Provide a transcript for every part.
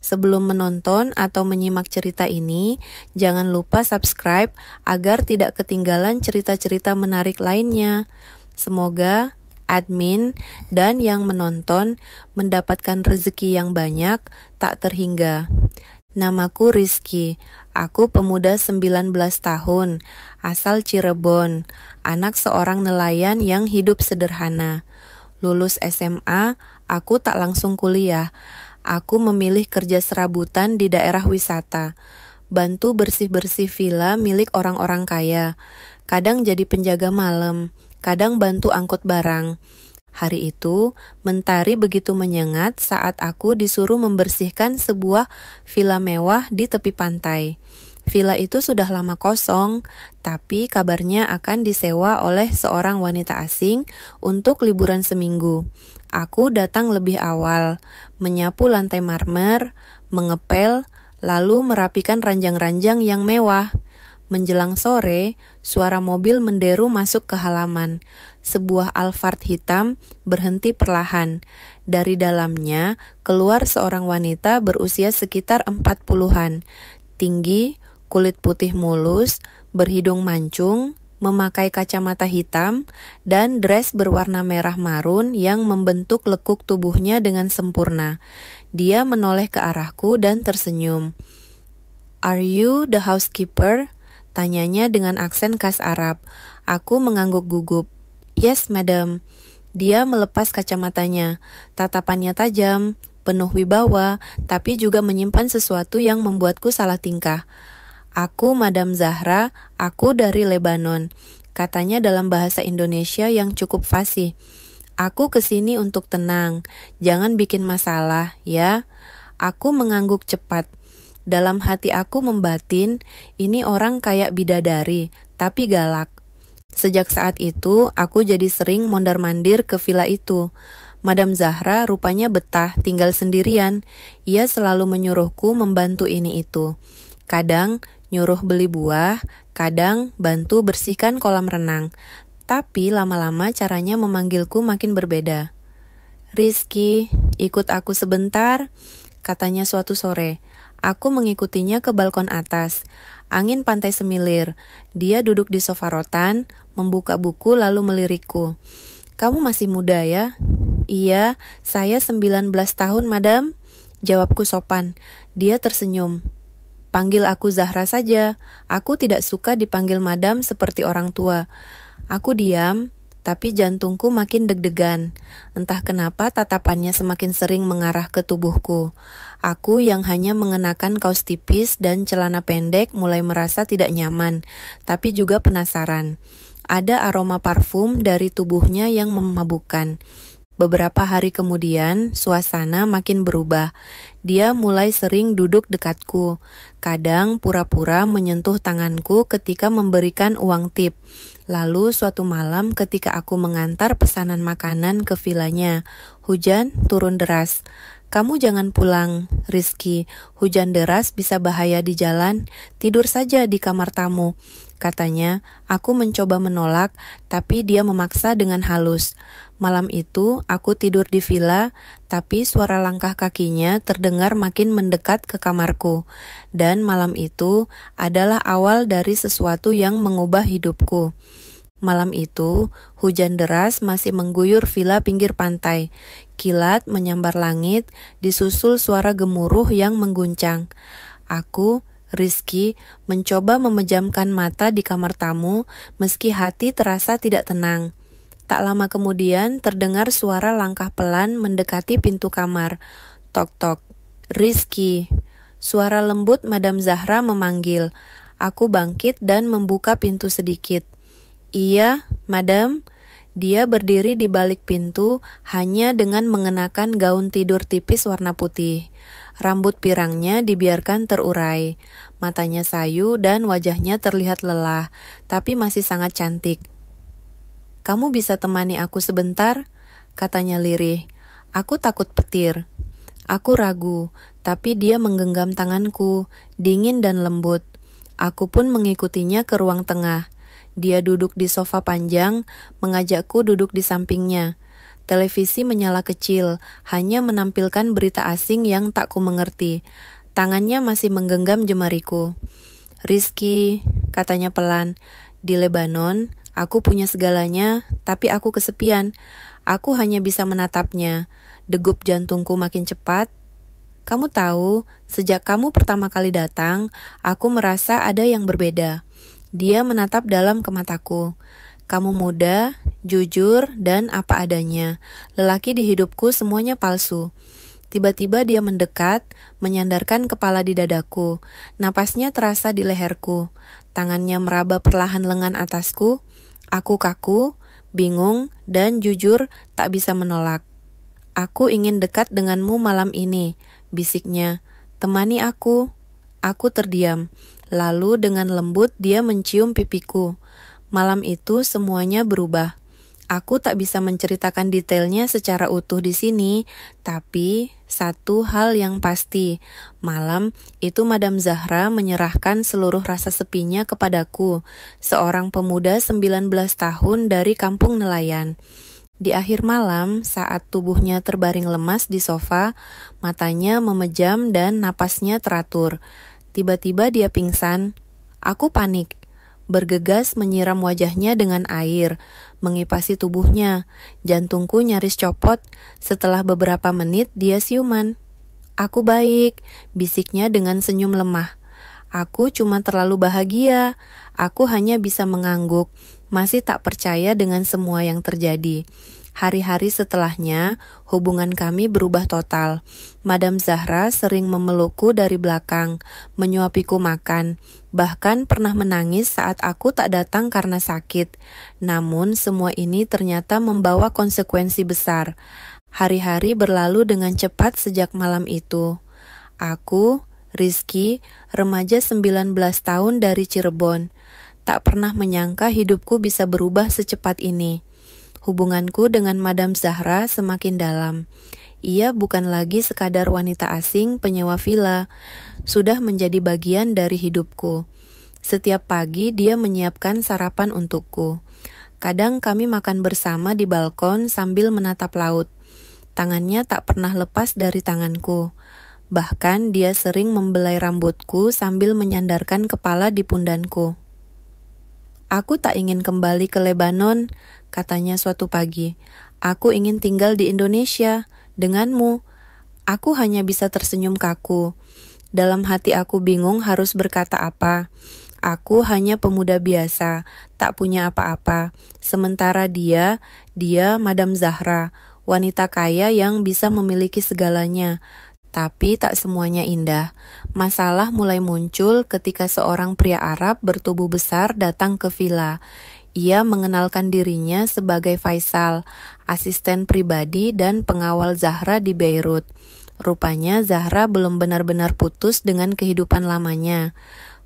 Sebelum menonton atau menyimak cerita ini, jangan lupa subscribe agar tidak ketinggalan cerita-cerita menarik lainnya. Semoga admin dan yang menonton mendapatkan rezeki yang banyak tak terhingga. Namaku Rizky, aku pemuda 19 tahun, asal Cirebon, anak seorang nelayan yang hidup sederhana. Lulus SMA, aku tak langsung kuliah. Aku memilih kerja serabutan di daerah wisata, bantu bersih-bersih villa milik orang-orang kaya. Kadang jadi penjaga malam, kadang bantu angkut barang. Hari itu, mentari begitu menyengat saat aku disuruh membersihkan sebuah villa mewah di tepi pantai. Villa itu sudah lama kosong, tapi kabarnya akan disewa oleh seorang wanita asing untuk liburan seminggu. Aku datang lebih awal, menyapu lantai marmer, mengepel, lalu merapikan ranjang-ranjang yang mewah. Menjelang sore, suara mobil menderu masuk ke halaman. Sebuah Alphard hitam berhenti perlahan. Dari dalamnya, keluar seorang wanita berusia sekitar 40-an. Tinggi, kulit putih mulus, berhidung mancung, memakai kacamata hitam, dan dress berwarna merah marun yang membentuk lekuk tubuhnya dengan sempurna. Dia menoleh ke arahku dan tersenyum. "Are you the housekeeper?" Tanyanya dengan aksen khas Arab. Aku mengangguk gugup. "Yes, madam." Dia melepas kacamatanya. Tatapannya tajam, penuh wibawa, tapi juga menyimpan sesuatu yang membuatku salah tingkah. "Aku Madam Zahra, aku dari Lebanon," katanya dalam bahasa Indonesia yang cukup fasih. "Aku kesini untuk tenang, jangan bikin masalah, ya." Aku mengangguk cepat. Dalam hati aku membatin, ini orang kayak bidadari, tapi galak. Sejak saat itu, aku jadi sering mondar-mandir ke villa itu. Madam Zahra rupanya betah tinggal sendirian. Ia selalu menyuruhku membantu ini itu. Kadang nyuruh beli buah, kadang bantu bersihkan kolam renang. Tapi lama-lama caranya memanggilku makin berbeda. "Rizky, ikut aku sebentar," katanya suatu sore. Aku mengikutinya ke balkon atas. Angin pantai semilir. Dia duduk di sofa rotan, membuka buku lalu melirikku. "Kamu masih muda ya?" "Iya, saya 19 tahun, madam," jawabku sopan. Dia tersenyum. "Panggil aku Zahra saja. Aku tidak suka dipanggil madam seperti orang tua." Aku diam, tapi jantungku makin deg-degan. Entah kenapa tatapannya semakin sering mengarah ke tubuhku. Aku yang hanya mengenakan kaos tipis dan celana pendek mulai merasa tidak nyaman, tapi juga penasaran. Ada aroma parfum dari tubuhnya yang memabukkan. Beberapa hari kemudian, suasana makin berubah. Dia mulai sering duduk dekatku. Kadang pura-pura menyentuh tanganku ketika memberikan uang tip. Lalu suatu malam ketika aku mengantar pesanan makanan ke villanya, hujan turun deras. "Kamu jangan pulang, Rizky. Hujan deras bisa bahaya di jalan. Tidur saja di kamar tamu," katanya. Aku mencoba menolak, tapi dia memaksa dengan halus. Malam itu, aku tidur di villa, tapi suara langkah kakinya terdengar makin mendekat ke kamarku. Dan malam itu adalah awal dari sesuatu yang mengubah hidupku. Malam itu, hujan deras masih mengguyur villa pinggir pantai. Kilat menyambar langit, disusul suara gemuruh yang mengguncang. Aku, Rizky, mencoba memejamkan mata di kamar tamu, meski hati terasa tidak tenang. Tak lama kemudian terdengar suara langkah pelan mendekati pintu kamar. Tok-tok. "Rizky." Suara lembut Madam Zahra memanggil. Aku bangkit dan membuka pintu sedikit. "Iya, madam." Dia berdiri di balik pintu hanya dengan mengenakan gaun tidur tipis warna putih. Rambut pirangnya dibiarkan terurai. Matanya sayu dan wajahnya terlihat lelah, tapi masih sangat cantik. "Kamu bisa temani aku sebentar?" katanya lirih. Aku takut petir. Aku ragu, tapi dia menggenggam tanganku, dingin dan lembut. Aku pun mengikutinya ke ruang tengah. Dia duduk di sofa panjang, mengajakku duduk di sampingnya. Televisi menyala kecil, hanya menampilkan berita asing yang tak kumengerti. Tangannya masih menggenggam jemariku. "Rizky," katanya pelan, "di Lebanon, aku punya segalanya, tapi aku kesepian. Aku hanya bisa menatapnya." Degup jantungku makin cepat. "Kamu tahu, sejak kamu pertama kali datang, aku merasa ada yang berbeda." Dia menatap dalam ke mataku. "Kamu muda, jujur, dan apa adanya. Lelaki di hidupku semuanya palsu." Tiba-tiba dia mendekat, menyandarkan kepala di dadaku. Napasnya terasa di leherku. Tangannya meraba perlahan lengan atasku. Aku kaku, bingung, dan jujur tak bisa menolak. "Aku ingin dekat denganmu malam ini," bisiknya. "Temani aku." Aku terdiam. Lalu dengan lembut dia mencium pipiku. Malam itu semuanya berubah. Aku tak bisa menceritakan detailnya secara utuh di sini, tapi satu hal yang pasti, malam itu Madam Zahra menyerahkan seluruh rasa sepinya kepadaku, seorang pemuda 19 tahun dari kampung nelayan. Di akhir malam, saat tubuhnya terbaring lemas di sofa, matanya memejam dan napasnya teratur. Tiba-tiba dia pingsan. Aku panik. Bergegas menyiram wajahnya dengan air, mengipasi tubuhnya. Jantungku nyaris copot. Setelah beberapa menit dia siuman. "Aku baik," bisiknya dengan senyum lemah. "Aku cuma terlalu bahagia." Aku hanya bisa mengangguk, masih tak percaya dengan semua yang terjadi. Hari-hari setelahnya, hubungan kami berubah total. Madam Zahra sering memelukku dari belakang, menyuapiku makan, bahkan pernah menangis saat aku tak datang karena sakit. Namun semua ini ternyata membawa konsekuensi besar. Hari-hari berlalu dengan cepat sejak malam itu. Aku, Rizky, remaja 19 tahun dari Cirebon, tak pernah menyangka hidupku bisa berubah secepat ini. Hubunganku dengan Madam Zahra semakin dalam. Ia bukan lagi sekadar wanita asing penyewa villa, sudah menjadi bagian dari hidupku. Setiap pagi dia menyiapkan sarapan untukku. Kadang kami makan bersama di balkon sambil menatap laut. Tangannya tak pernah lepas dari tanganku. Bahkan dia sering membelai rambutku sambil menyandarkan kepala di pundanku. "Aku tak ingin kembali ke Lebanon," katanya suatu pagi. "Aku ingin tinggal di Indonesia, denganmu." Aku hanya bisa tersenyum kaku. Dalam hati aku bingung harus berkata apa. Aku hanya pemuda biasa, tak punya apa-apa. Sementara dia Madam Zahra, wanita kaya yang bisa memiliki segalanya. Tapi tak semuanya indah. Masalah mulai muncul ketika seorang pria Arab bertubuh besar datang ke villa. Ia mengenalkan dirinya sebagai Faisal, asisten pribadi dan pengawal Zahra di Beirut. Rupanya Zahra belum benar-benar putus dengan kehidupan lamanya.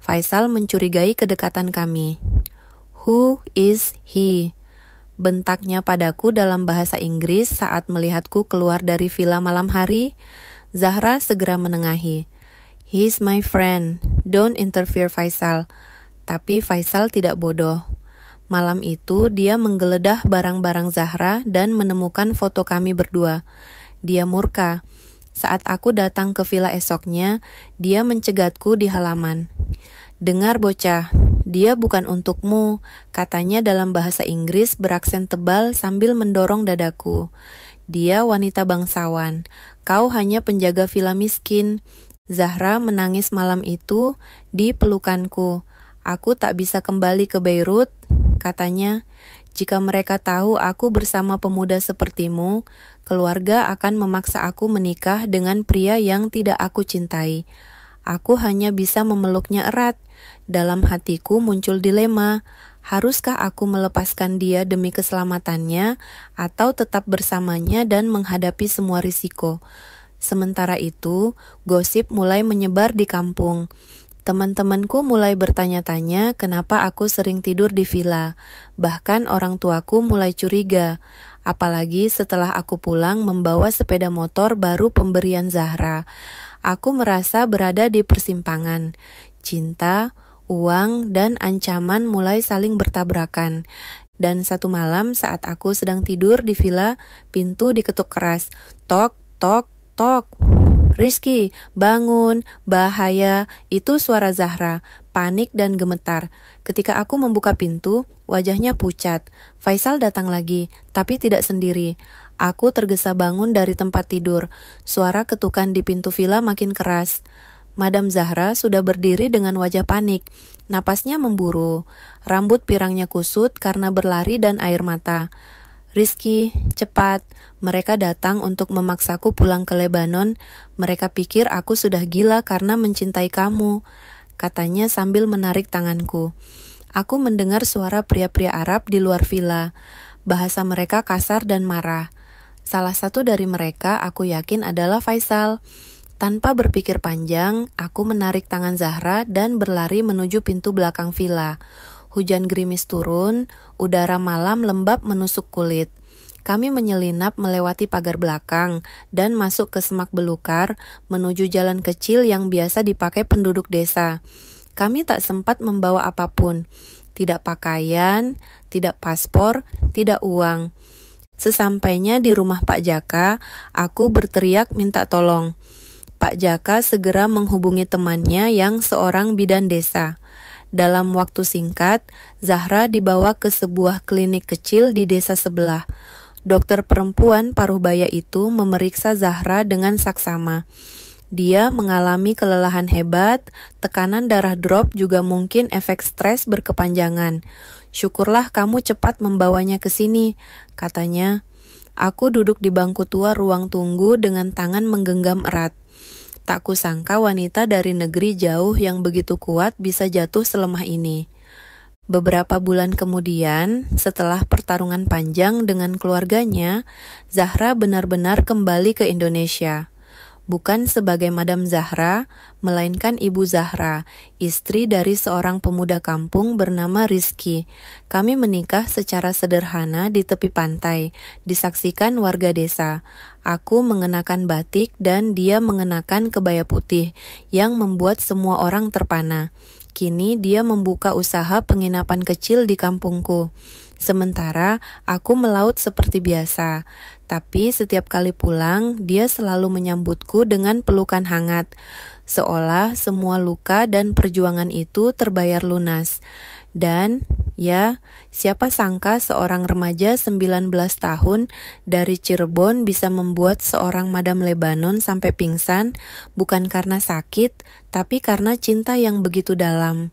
Faisal mencurigai kedekatan kami. "Who is he?" bentaknya padaku dalam bahasa Inggris saat melihatku keluar dari villa malam hari. Zahra segera menengahi. "He's my friend. Don't interfere, Faisal." Tapi Faisal tidak bodoh. Malam itu dia menggeledah barang-barang Zahra dan menemukan foto kami berdua. Dia murka. Saat aku datang ke villa esoknya, dia mencegatku di halaman. "Dengar bocah, dia bukan untukmu," katanya dalam bahasa Inggris beraksen tebal sambil mendorong dadaku. "Dia wanita bangsawan. Kau hanya penjaga villa miskin." Zahra menangis malam itu di pelukanku. "Aku tak bisa kembali ke Beirut," katanya. "Jika mereka tahu aku bersama pemuda sepertimu, keluarga akan memaksa aku menikah dengan pria yang tidak aku cintai." Aku hanya bisa memeluknya erat. Dalam hatiku muncul dilema. Haruskah aku melepaskan dia demi keselamatannya atau tetap bersamanya dan menghadapi semua risiko? Sementara itu, gosip mulai menyebar di kampung. Teman-temanku mulai bertanya-tanya kenapa aku sering tidur di villa. Bahkan orang tuaku mulai curiga. Apalagi setelah aku pulang membawa sepeda motor baru pemberian Zahra. Aku merasa berada di persimpangan. Cinta, uang, dan ancaman mulai saling bertabrakan. Dan satu malam saat aku sedang tidur di villa, pintu diketuk keras. Tok, tok, tok. Rizky, bangun, bahaya, itu suara Zahra, panik dan gemetar. Ketika aku membuka pintu, wajahnya pucat. Faisal datang lagi, tapi tidak sendiri. Aku tergesa bangun dari tempat tidur. Suara ketukan di pintu villa makin keras. Madam Zahra sudah berdiri dengan wajah panik. Napasnya memburu. Rambut pirangnya kusut karena berlari dan air mata. Rizky, cepat. Mereka datang untuk memaksaku pulang ke Lebanon. Mereka pikir aku sudah gila karena mencintai kamu, katanya sambil menarik tanganku. Aku mendengar suara pria-pria Arab di luar villa. Bahasa mereka kasar dan marah. Salah satu dari mereka aku yakin adalah Faisal. Tanpa berpikir panjang, aku menarik tangan Zahra dan berlari menuju pintu belakang villa. Hujan gerimis turun, udara malam lembab menusuk kulit. Kami menyelinap melewati pagar belakang dan masuk ke semak belukar menuju jalan kecil yang biasa dipakai penduduk desa. Kami tak sempat membawa apapun, tidak pakaian, tidak paspor, tidak uang. Sesampainya di rumah Pak Jaka, aku berteriak minta tolong. Pak Jaka segera menghubungi temannya yang seorang bidan desa. Dalam waktu singkat, Zahra dibawa ke sebuah klinik kecil di desa sebelah. Dokter perempuan paruh baya itu memeriksa Zahra dengan saksama. Dia mengalami kelelahan hebat, tekanan darah drop juga mungkin efek stres berkepanjangan. Syukurlah kamu cepat membawanya ke sini, katanya. Aku duduk di bangku tua ruang tunggu dengan tangan menggenggam erat. Tak kusangka wanita dari negeri jauh yang begitu kuat bisa jatuh selemah ini. Beberapa bulan kemudian, setelah pertarungan panjang dengan keluarganya, Zahra benar-benar kembali ke Indonesia. Bukan sebagai Madam Zahra, melainkan Ibu Zahra, istri dari seorang pemuda kampung bernama Rizky. Kami menikah secara sederhana di tepi pantai, disaksikan warga desa. Aku mengenakan batik dan dia mengenakan kebaya putih, yang membuat semua orang terpana. Kini dia membuka usaha penginapan kecil di kampungku. Sementara aku melaut seperti biasa. Tapi setiap kali pulang, dia selalu menyambutku dengan pelukan hangat. Seolah semua luka dan perjuangan itu terbayar lunas. Dan, ya, siapa sangka seorang remaja 19 tahun dari Cirebon bisa membuat seorang Madam Lebanon sampai pingsan, bukan karena sakit, tapi karena cinta yang begitu dalam.